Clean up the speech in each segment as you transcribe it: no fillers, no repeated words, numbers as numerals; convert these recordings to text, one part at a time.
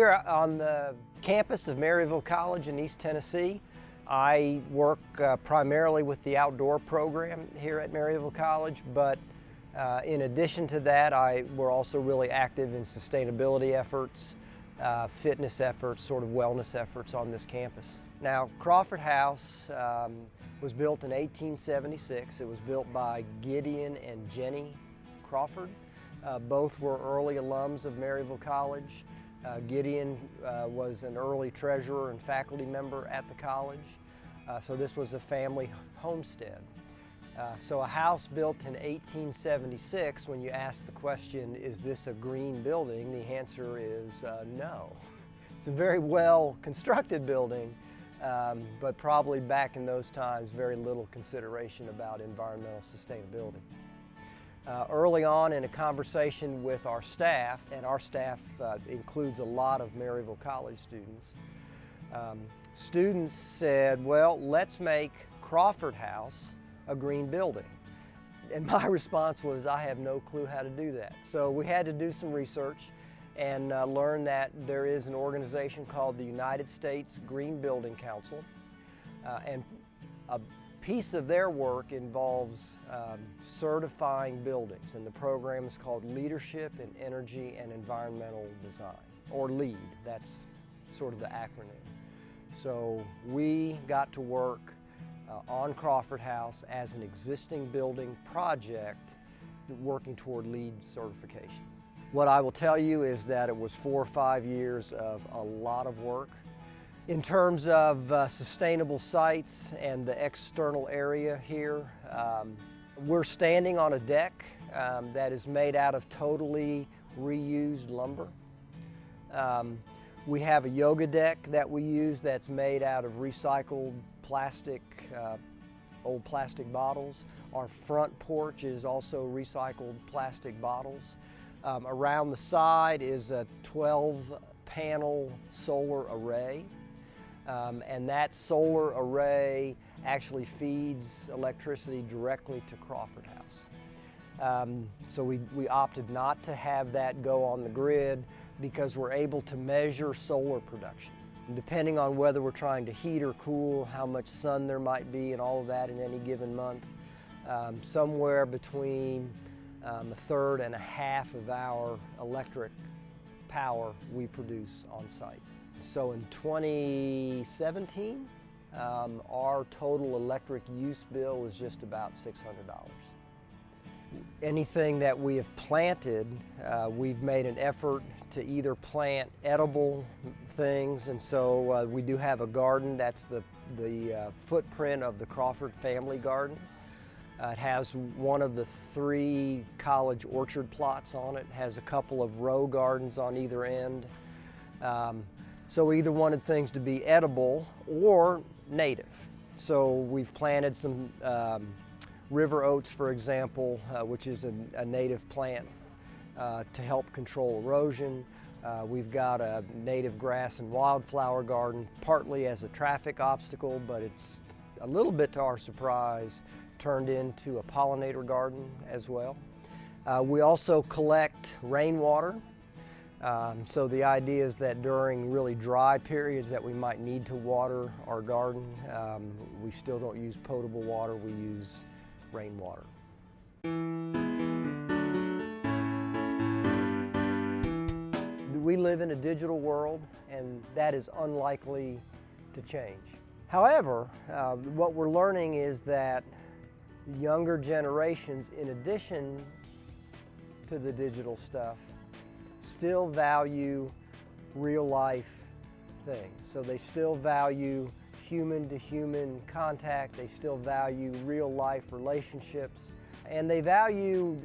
We're on the campus of Maryville College in East Tennessee. I work primarily with the outdoor program here at Maryville College, but in addition to that, we're also really active in sustainability efforts, fitness efforts, sort of wellness efforts on this campus. Now, Crawford House was built in 1876. It was built by Gideon and Jenny Crawford. Both were early alums of Maryville College. Gideon was an early treasurer and faculty member at the college, so this was a family homestead. So a house built in 1876, when you ask the question, is this a green building, the answer is no. It's a very well constructed building, but probably back in those times very little consideration about environmental sustainability. Early on in a conversation with our staff, and our staff includes a lot of Maryville College students, students said, well, let's make Crawford House a green building. And my response was, I have no clue how to do that. So we had to do some research and learn that there is an organization called the United States Green Building Council, and a piece of their work involves certifying buildings, and the program is called Leadership in Energy and Environmental Design, or LEED. That's sort of the acronym. So we got to work on Crawford House as an existing building project working toward LEED certification. What I will tell you is that it was 4 or 5 years of a lot of work. In terms of sustainable sites and the external area here, we're standing on a deck that is made out of totally reused lumber. We have a yoga deck that we use that's made out of recycled plastic, old plastic bottles. Our front porch is also recycled plastic bottles. Around the side is a 12-panel solar array. And that solar array actually feeds electricity directly to Crawford House. So we opted not to have that go on the grid because we're able to measure solar production. And depending on whether we're trying to heat or cool, how much sun there might be and all of that in any given month, somewhere between a third and a half of our electric power we produce on site. So in 2017, our total electric use bill was just about $600. Anything that we have planted, we've made an effort to either plant edible things, and so we do have a garden that's the footprint of the Crawford family garden. It has one of the 3 college orchard plots on it. It has a couple of row gardens on either end. So we either wanted things to be edible or native. So we've planted some river oats, for example, which is a native plant to help control erosion. We've got a native grass and wildflower garden, partly as a traffic obstacle, but it's a little bit to our surprise turned into a pollinator garden as well. We also collect rainwater. So the idea is that during really dry periods that we might need to water our garden, we still don't use potable water, we use rainwater. We live in a digital world, and that is unlikely to change. However, what we're learning is that younger generations, in addition to the digital stuff, still value real-life things. So they still value human-to-human contact, they still value real-life relationships, and they value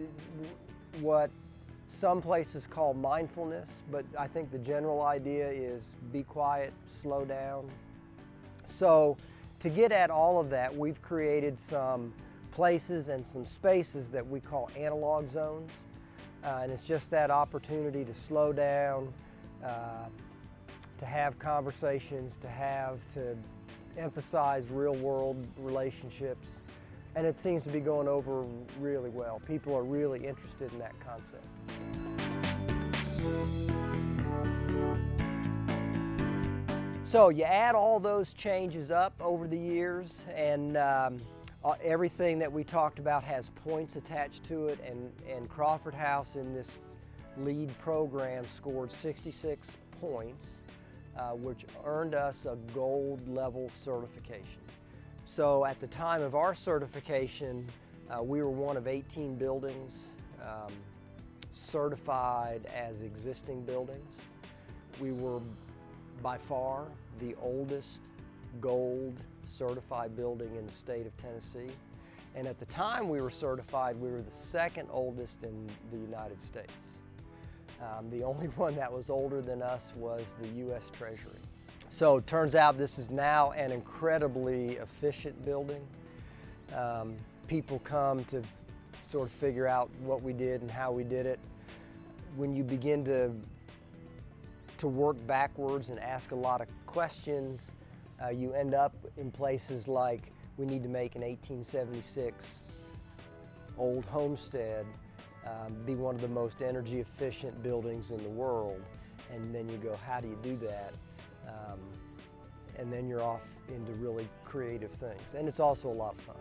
what some places call mindfulness, but I think the general idea is be quiet, slow down. So to get at all of that, we've created some places and some spaces that we call analog zones. And it's just that opportunity to slow down, to have conversations, to emphasize real-world relationships. And it seems to be going over really well. People are really interested in that concept. So you add all those changes up over the years, and everything that we talked about has points attached to it, and Crawford House in this LEED program scored 66 points, which earned us a gold level certification. So at the time of our certification, we were one of 18 buildings certified as existing buildings. We were by far the oldest gold certified building in the state of Tennessee. And at the time we were certified, we were the second oldest in the United States. The only one that was older than us was the U.S. Treasury. So it turns out this is now an incredibly efficient building. People come to sort of figure out what we did and how we did it. When you begin to work backwards and ask a lot of questions, you end up in places like we need to make an 1876 old homestead be one of the most energy efficient buildings in the world. And then you go, how do you do that? And then you're off into really creative things. And it's also a lot of fun.